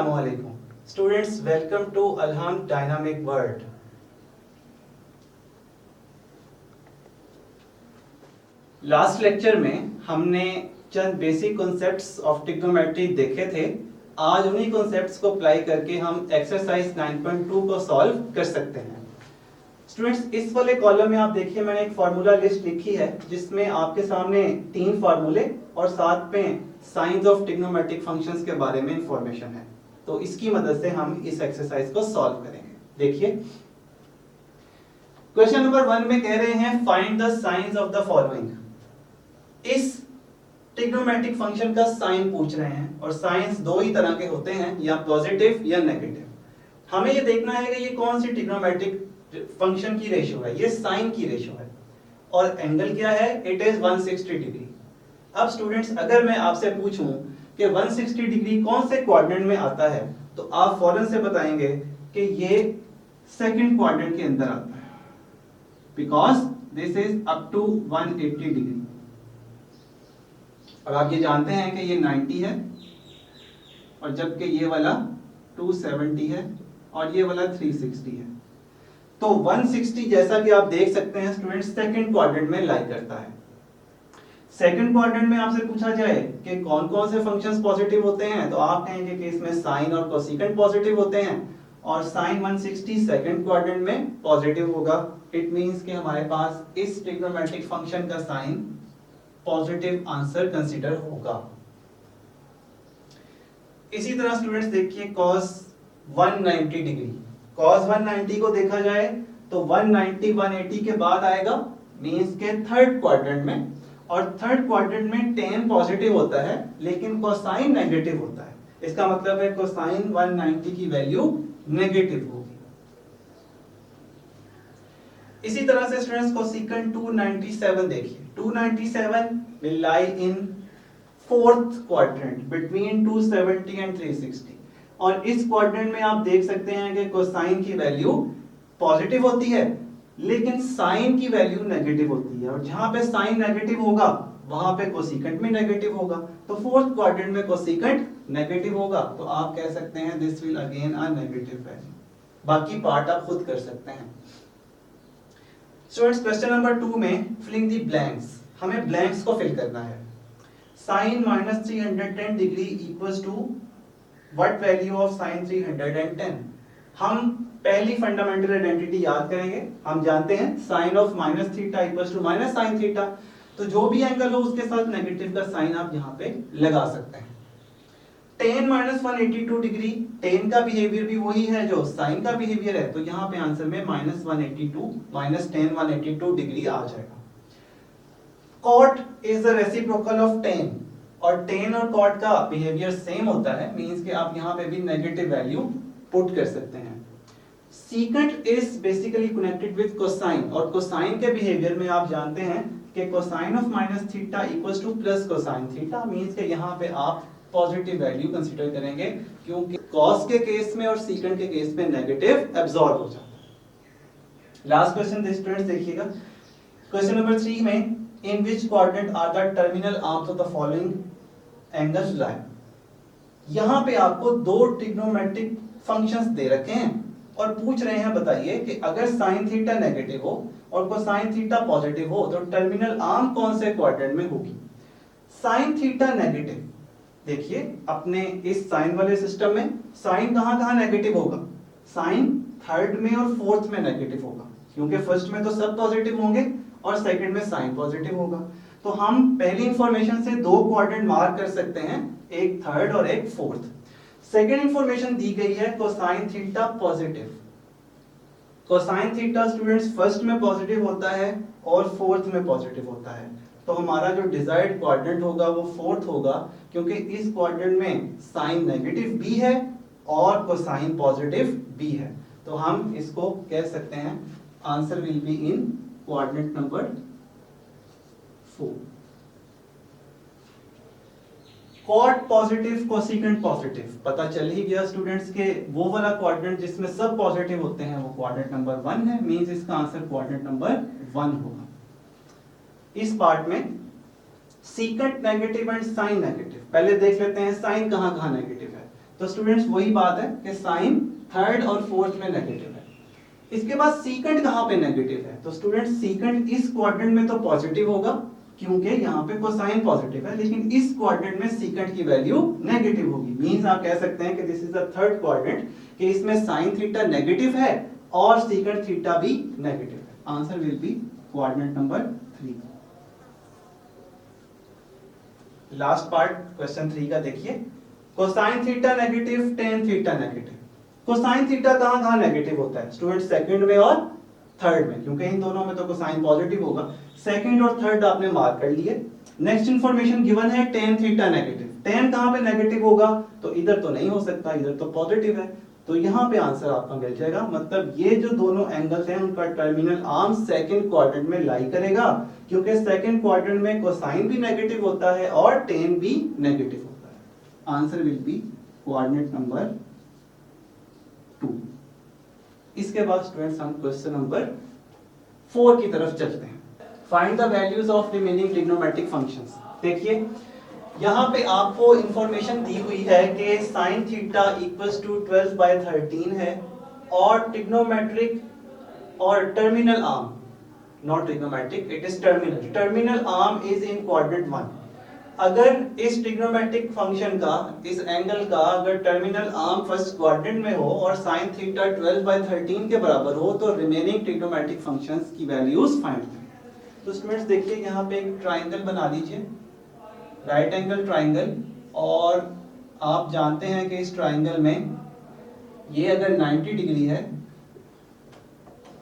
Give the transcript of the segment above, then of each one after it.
Assalamualaikum. Students, welcome to Alham Dynamic World. Last lecture में हमने चंद basic concepts of trigonometry देखे थे। आज उन्हीं कॉन्सेप्ट्स को अप्लाई करके हम एक्सरसाइज 9.2 को सॉल्व कर सकते हैं। स्टूडेंट्स, इस वाले कॉलम में आप देखिए मैंने एक फार्मूला लिस्ट लिखी है जिसमें आपके सामने 3 फार्मूले और साथ में साइंस ऑफ ट्रिग्नोमेट्रिक फंक्शंस के बारे में इंफॉर्मेशन है। तो इसकी मदद से हम इस एक्सरसाइज को सॉल्व करेंगे। देखिए क्वेश्चन नंबर 1 में कह रहे हैं find the science of the following. इस ट्रिग्नोमेट्रिक फंक्शन का साइन पूछ रहे हैं और साइंस दो ही तरह के होते हैं, या पॉजिटिव या नेगेटिव। हमें ये देखना है कि ये कौन सी ट्रिग्नोमेट्रिक फंक्शन की रेशियो है। ये साइन की रेशियो है और एंगल क्या है, इट इज 160 डिग्री। अब स्टूडेंट्स, अगर मैं आपसे पूछूं कि 160 डिग्री कौन से क्वाड्रेंट में आता है तो आप फौरन से बताएंगे कि ये सेकंड क्वाड्रेंट के अंदर आता है, because this is up to 180 degree. और आप ये जानते हैं कि ये 90 है और जबकि ये वाला 270 है और ये वाला 360 है। तो 160 जैसा कि आप देख सकते हैं स्टूडेंट्स सेकंड क्वाड्रेंट में लाई करता है। सेकंड क्वाड्रेंट में आपसे पूछा जाए कि कौन कौन से फंक्शंस पॉजिटिव होते हैं तो आप कहेंगे कि इसमें साइन और कोसेकेंट पॉजिटिव होते हैं और साइन 160 सेकंड क्वाड्रेंट में पॉजिटिव होगा। इट मींस कि हमारे पास इस ट्रिग्नोमेट्रिक फंक्शन का साइन पॉजिटिव आंसर कंसीडर होगा। इसी तरह स्टूडेंट्स देखिए cos 190 डिग्री। cos 190 को देखा जाए तो 190 180 के बाद आएगा, मींस के थर्ड क्वाड्रेंट में, और थर्ड क्वाड्रेंट में tan पॉजिटिव होता है लेकिन कोसाइन नेगेटिव होता है। इसका मतलब है कोसाइन 190 की वैल्यू नेगेटिव होगी। इसी तरह से स्टूडेंट्स कोसेकेंट 297 देखिए। 297 will lie in fourth quadrant between 270 and 360। और इस क्वाड्रेंट में आप देख सकते हैं कि कोसाइन की वैल्यू पॉजिटिव होती है लेकिन साइन की वैल्यू नेगेटिव होती है, और जहां पे साइन नेगेटिव होगा वहां पे कोसेकेंट भी नेगेटिव होगा। तो फोर्थ क्वाड्रेंट में कोसेकेंट नेगेटिव होगा, तो आप कह सकते हैं this will again a negative value. बाकी पार्ट आप खुद कर सकते हैं। स्टूडेंट्स, क्वेश्चन नंबर 2 में फिलिंग द ब्लैंक्स, हमें ब्लैंक्स को फिल करना है। Sine -310 degree equals to what value of sine 310। हम पहली फंडामेंटल आइडेंटिटी याद करेंगे। हम जानते हैं sine of minus theta equals to minus sine theta, तो जो भी एंगल हो उसके साथ नेगेटिव का साइन आप यहाँ पे लगा सकते हैं। tan -182 डिग्री, tan का बिहेवियर भी वही है जो साइन का बिहेवियर है, तो यहाँ पे आंसर में -182 माइनस tan 182 डिग्री आ जाएगा। cot is the reciprocal of tan, और tan और cot का बिहेवियर सेम होता है, मींस कि आप यहाँ पे भी नेगेटिव वैल्यू पुट कर सकते हैं। secant is basically connected with cosine, और कोसाइन के बिहेवियर में आप जानते हैं कि cosine of minus theta equals two plus cosine theta, means कि यहाँ पे आप पॉजिटिव वैल्यू कंसीडर करेंगे क्योंकि cos के केस में और secant के केस में नेगेटिव एब्सॉर्ब हो जाता है। लास्ट क्वेश्चन स्टूडेंट्स देखिएगा, क्वेश्चन नंबर 3 में in which quadrant are the terminal arms of the following angles lie। यहाँ पे आपको दो ट्रिग्नोमेट्रिक फंक्शंस दे रखे हैं और पूछ रहे हैं बताइए कि अगर साइन थीटा नेगेटिव हो और कोसाइन थीटा पॉजिटिव हो तो टर्मिनल आर्म कौन से क्वाड्रेंट में होगी। साइन थीटा नेगेटिव, देखिए अपने इस साइन वाले सिस्टम में साइन कहाँ कहाँ नेगेटिव होगा, साइन थर्ड में और फोर्थ में नेगेटिव होगा, क्योंकि फर्स्ट में तो सब पॉजिटिव होंगे और सेकंड में साइन पॉजिटिव होगा। तो हम पहली इंफॉर्मेशन से दो क्वाड्रेंट मार्क कर सकते हैं, एक थर्ड और एक फोर्थ। सेकंड इंफॉर्मेशन दी गई है cosine theta positive. Cosine theta students first में पॉजिटिव होता है और फोर्थ में पॉजिटिव होता है, तो हमारा जो डिजायर्ड क्वाड्रेंट होगा वो फोर्थ होगा, क्योंकि इस क्वाड्रेंट में साइन नेगेटिव भी है और कोसाइन पॉजिटिव भी है। तो हम इसको कह सकते हैं answer will be in quadrant number 4। Cot positive cosecant positive, पता चल ही गया स्टूडेंट्स के वो वाला क्वाड्रेंट जिसमें सब पॉजिटिव होते हैं वो क्वाड्रेंट नंबर 1 है, मींस इसका आंसर क्वाड्रेंट नंबर 1 होगा। इस पार्ट में secant negative and sine negative, पहले देख लेते हैं साइन कहां कहां नेगेटिव है। तो स्टूडेंट्स वही बात है कि साइन थर्ड और फोर्थ में नेगेटिव है। इसके बाद सीकेंड कहाँ पे नेगेटिव है? तो स्टूडेंट्स सीकेंड इस क्वाड्रेंट में तो पॉजिटिव होगा क्योंकि यहाँ पे कोसाइन पॉजिटिव है, लेकिन इस क्वाड्रेंट में सीकेंड की वैल्यू नेगेटिव होगी। मींस आप कह सकते हैं कि this is the third quadrant कि इसमें साइन थीटा नेगेटिव है और सीकेंड थीटा भी नेगेटिव है। Answer will B quadrant number 3। Last part question 3 का देखिए, cosine theta negative, tan theta negative. Cosine theta कहां नेगेटिव होता है स्टूडेंट? सेकंड में और थर्ड में, क्योंकि इन दोनों में तो कोसाइन पॉजिटिव होगा। सेकंड और थर्ड आपने मार्क कर लिए। नेक्स्ट इंफॉर्मेशन गिवन है टेन थीटा नेगेटिव। टेन कहां पे नेगेटिव होगा? तो इधर तो नहीं हो सकता, इधर तो पॉजिटिव है, तो यहां पे आंसर आपका मिल जाएगा। मतलब ये जो दोनों एंगल्स हैं उनका टर्मिनल आर्म सेकंड क्वाड्रेंट में लाई करेगा, क्योंकि सेकंड क्वाड्रेंट में कोसाइन भी नेगेटिव होता है और टेन भी नेगेटिव होता है। Answer will B quadrant number 2। इसके बाद स्टूडेंट्स हम क्वेश्चन नंबर 4 की तरफ चलते हैं। Find the values of remaining trigonometric functions. देखिए यहाँ पे आपको इंफॉर्मेशन दी हुई है कि साइन थीटा इक्वल्स टू 12/13 है और ट्रिग्नोमेट्रिक और terminal arm, not trigonometric, it is terminal arm is in quadrant 1। अगर इस ट्रिग्नोमेट्रिक फंक्शन का, इस एंगल का अगर टर्मिनल आर्म फर्स्ट क्वाड्रेंट में हो और साइन थीटा 12/13 के बराबर हो तो रिमेनिंग ट्रिग्नोमेट्रिक फंक्शंस की वैल्यूज फाइंड करें। तो स्टूडेंट्स देखिए यहाँ पे एक ट्राइंगल बना लीजिए, राइट एंगल ट्राइंगल, और आप जानते हैं कि इस ट्राइंगल में ये अगर 90 डिग्री है,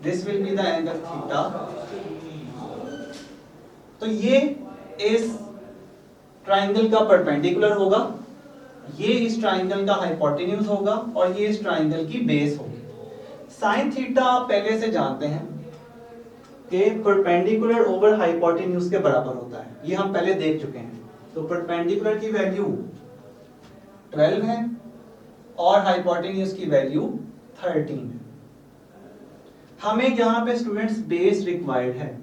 this will be the angle theta, तो ये इस ट्राइंगल का परपेंडिकुलर होगा, ये इस ट्राइंगल का हाइपोटेन्यूज होगा और ये इस ट्राइंगल की बेस होगी। साइन थीटा आप पहले से जानते हैं कि परपेंडिकुलर ओवर हाइपोटेन्यूज के बराबर होता है, ये हम पहले देख चुके हैं। तो परपेंडिकुलर की वैल्यू 12 है और हाइपोटेन्यूज की वैल्यू 13 है। हमें यहाँ पे स्टूडेंट्स बेस रिक्वायर्ड है।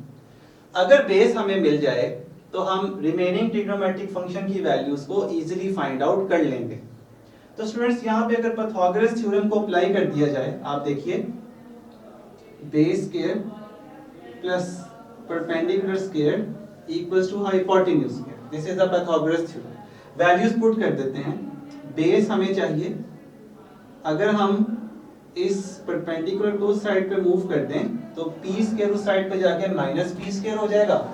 अगर बेस हमें मिल जाए तो हम रिमेनिंग ट्रिग्नोमेट्रिक फंक्शन की वैल्यूज को इजीली फाइंड आउट कर लेंगे। तो स्टूडेंट्स यहाँ पे अगर पाइथागोरस थ्योरम को अप्लाई कर दिया जाए, आप देखिए base square plus perpendicular square equals to hypotenuse square, this is the Pythagoras theorem. Values put कर देते हैं। बेस हमें चाहिए, अगर हम इस परपेंडिकुलर को उस साइड पे मूव कर दें तो p स्क्वायर उस साइड पे जाके माइनस p स्क्वायर हो जाएगा।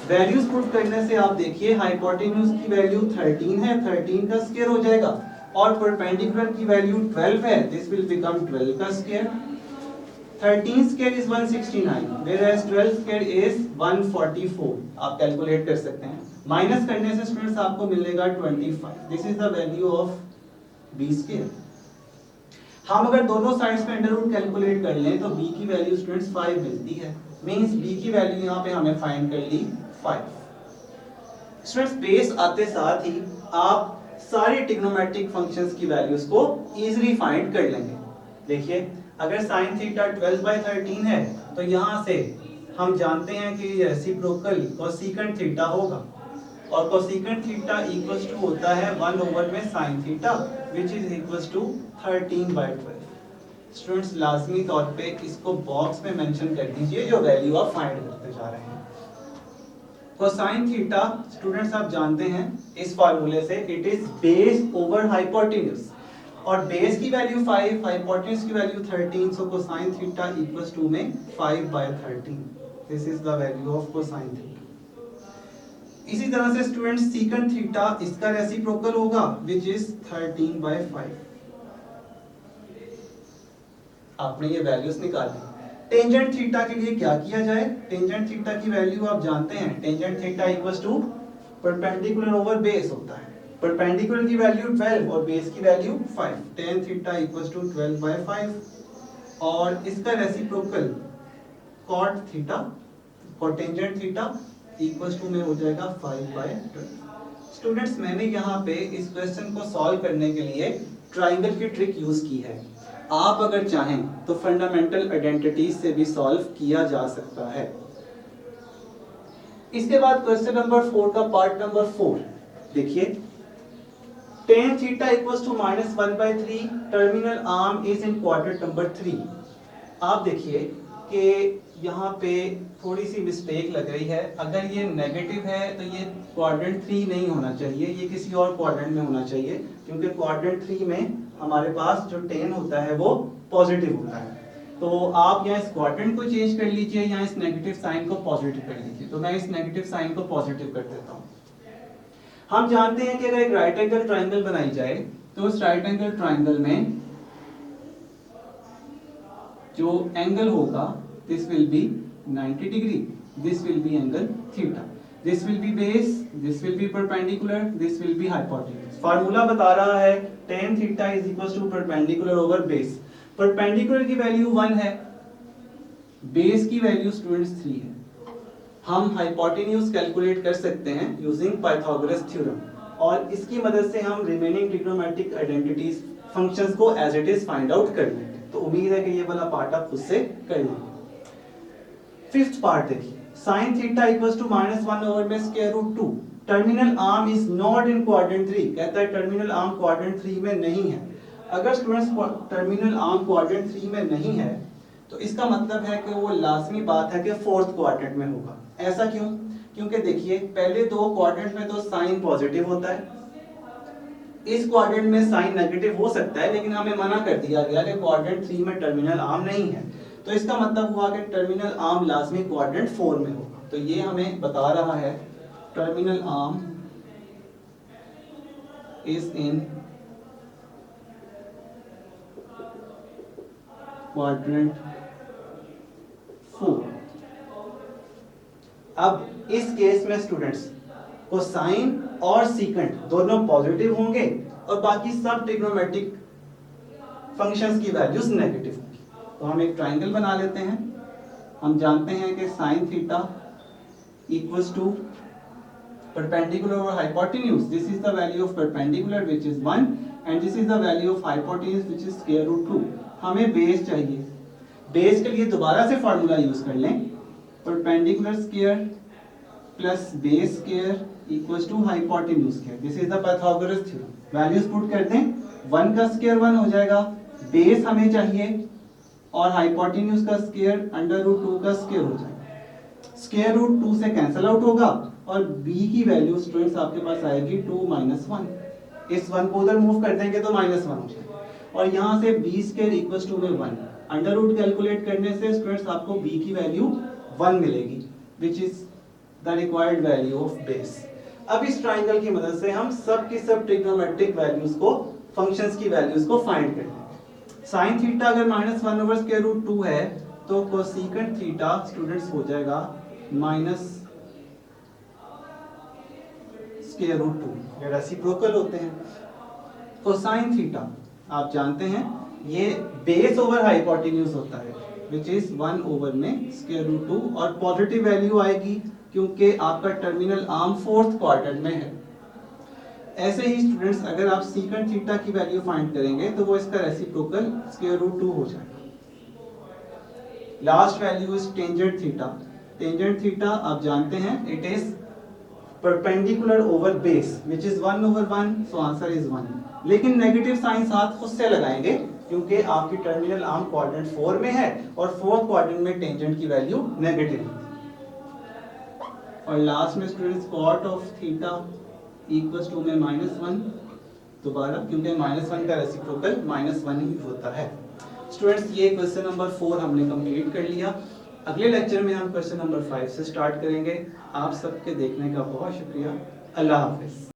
वैल्यूज पुट करने से आप देखिए हाइपोटेन्यूज की वैल्यू 13 है, 13 का स्क्वायर हो जाएगा और परपेंडिकुलर की वैल्यू 12 है, दिस विल बिकम 12 का square. 13 square is 169 whereas 12 square is 144। आप कैलकुलेट कर सकते हैं, माइनस करने से स्टूडेंट्स आपको मिलेगा 25। This is the value of b square. हम अगर दोनों साइड्स पे अंडर रूट कैलकुलेट कर लें तो b की वैल्यू स्टूडेंट्स 5 मिलती है, मींस b की वैल्यू यहाँ पे हमें फाइंड कर ली 5। स्टूडेंट्स बेस आते साथ ही आप सारी ट्रिग्नोमेट्रिक फंक्शंस की वैल्यूज को इजीली फाइंड कर लेंगे। देखिए अगर sin थीटा 12/13 है तो यहाँ से हम जानते हैं कि रेसिप्रोकल कोसेकेंट थीटा होगा और कोसेकेंट थीटा इक्वल्स टू होता है 1 ओवर में sin theta which is equals to 13/12। Students लाजमी तौर पे इसको बॉक्स में मेंशन कर दीजिए जो वैल्यू आप फाइंड करते जा रहे हैं। कोसाइन थीटा स्टूडेंट्स आप जानते हैं इस फार्मूले से, it is base over hypotenuse और बेस की वैल्यू 5, हाइपोटेन्यूज की value 13, so cosine theta equals to में 5/13। This is the value of cosine theta. इसी तरह से स्टूडेंट्स सीकेंट थीटा इसका रेसिप्रोकल होगा व्हिच इज 13/5। आपने ये वैल्यूज निकाली। टेंजेंट थीटा के लिए क्या किया जाए? टेंजेंट थीटा की वैल्यू आप जानते हैं, tangent theta equals to perpendicular over base होता है। परपेंडिकुलर की वैल्यू 12 और बेस की value 5, tan theta equals to 12/5 और इसका रेसिप्रोकल cot थीटा और टेंजेंट थीटा इक्वल्स टू में हो जाएगा 5/12। स्टूडेंट्स मैंने यहाँ पे इस क्वेश्चन को सॉल्व करने के लिए ट्राइंगल की ट्रिक यूज की है। आप अगर चाहें तो फंडामेंटल आइडेंटिटीज से भी सॉल्व किया जा सकता है। इसके बाद क्वेश्चन नंबर 4 का पार्ट नंबर 4 देखिए, tan theta equals to -1/3, terminal arm is in quadrant number 3। आप देखिए कि यहाँ पे थोड़ी सी मिस्टेक लग रही है। अगर ये नेगेटिव है तो ये क्वाड्रेंट 3 नहीं होना चाहिए, ये किसी और क्वाड्रेंट में होना चाहिए, क्योंकि क्वाड्रेंट 3 में हमारे पास जो tan होता है वो पॉजिटिव होता है। तो आप यहाँ इस क्वाड्रेंट को चेंज कर लीजिए, यहाँ इस नेगेटिव साइन को पॉजिटिव कर लीजिए। तो मैं इस नेगेटिव साइन को पॉजिटिव कर देता हूँ। हम जानते हैं कि अगर एक राइट एंगल ट्राइंगल बनाई जाए तो उस राइट एंगल ट्राइंगल में जो एंगल होगा this will be 90 degree, this will be angle theta, this will be base, this will be perpendicular, this will be hypotenuse. Formula बता रहा है tan theta is equal to perpendicular over base. Perpendicular की value 1 है, base की value students 3 है। हम hypotenuse calculate कर सकते हैं यूजिंग पाइथागोरस थ्योरम, और इसकी मदद से हम रिमेनिंग ट्रिग्नोमेट्रिक आइडेंटिटीज फंक्शंस को as it is find out कर लेंगे। तो उम्मीद है कि ये वाला पार्ट आप खुद से कर लेंगे। फिफ्थ पार्ट देखिए, sin theta equals to -1 over में square root 2, terminal arm is not in quadrant 3। कहता है टर्मिनल आर्म क्वाड्रेंट 3 में नहीं है। अगर स्टूडेंट्स टर्मिनल आर्म क्वाड्रेंट 3 में नहीं है तो इसका मतलब है कि वो लाजमी बात है कि फोर्थ क्वाड्रेंट में होगा। ऐसा क्यों? क्योंकि देखिए पहले दो क्वाड्रेंट में तो साइन पॉजिटिव होता है, इस क्वाड्रेंट में साइन नेगेटिव हो सकता है, लेकिन हमें मना कर दिया गया कि क्वाड्रेंट 3 में टर्मिनल आर्म नहीं है। तो इसका मतलब हुआ कि टर्मिनल आर्म लाजमी क्वाड्रेंट 4 में होगा। तो ये हमें बता रहा है terminal arm is in quadrant 4। अब इस केस में स्टूडेंट्स को साइन और सीकेंट दोनों पॉजिटिव होंगे और बाकी सब ट्रिग्नोमेट्रिक फंक्शंस की वैल्यूज नेगेटिव होंगी। तो हम एक ट्राइंगल बना लेते हैं। हम जानते हैं कि sin theta equals to perpendicular और hypotenuse. This is the value of perpendicular which is 1 and this is the value of hypotenuse which is square root 2। हमें बेस चाहिए। बेस के लिए दोबारा से फार्मूला यूज कर लें, perpendicular square plus base square equals to hypotenuse square. This is the Pythagoras theorem. Values put करते हैं, 1 का स्क्वायर 1 हो जाएगा, बेस हमें चाहिए और हाइपोटेन्यूज का स्क्वायर अंडर रूट 2 का स्क्वायर हो जाएगा। स्क्वायर रूट 2 से कैंसिल आउट होगा और b की वैल्यू स्टूडेंट्स आपके पास आएगी 2 - 1। इस 1 को उधर मूव कर देंगे तो -1 हो जाएगा और यहाँ से b स्क्वायर इक्वल्स टू में 1 अंडर रूट कैलकुलेट करने से स्टूडेंट्स आपको b की वैल्यू 1 मिलेगी which is the required value of base. अब इस ट्राइंगल की मदद से हम सब की सब ट्रिग्नोमेट्रिक वैल्यूज को, फंक्शंस की वैल्यूज को फाइंड कर लेंगे। sin थीटा अगर -1 ओवर स्क्वायर रूट 2 है तो कोसेकेंट थीटा स्टूडेंट्स हो जाएगा माइनस स्क्वायर रूट 2। ये रेसिप्रोकल होते हैं। कोसाइन थीटा आप जानते हैं ये बेस ओवर हाइपोटेन्यूज होता है which is 1 ओवर में स्क्वायर रूट 2 और पॉजिटिव वैल्यू आएगी क्योंकि आपका टर्मिनल आर्म फोर्थ क्वाड्रेंट में है। ऐसे ही स्टूडेंट्स अगर आप सीकेंट थीटा की वैल्यू फाइंड करेंगे तो वो इसका रेसिप्रोकल स्क्वायर रूट 2 हो जाएगा। Last value is tangent theta. Tangent theta आप जानते हैं it is perpendicular over base which is 1 over 1, so answer is 1। लेकिन नेगेटिव साइन साथ खुद से लगाएंगे क्योंकि आपकी टर्मिनल आर्म क्वाड्रेंट 4 में है और फोर्थ क्वाड्रेंट में टेंजेंट की वैल्यू नेगेटिव है। और लास्ट में students cot of theta equals to में -1 दोबारा, क्योंकि -1 का रेसिप्रोकल -1 ही होता है। स्टूडेंट्स ये क्वेश्चन नंबर 4 हमने कंप्लीट कर लिया। अगले लेक्चर में हम क्वेश्चन नंबर 5 से स्टार्ट करेंगे। आप सबके देखने का बहुत शुक्रिया। अल्लाह हाफिज।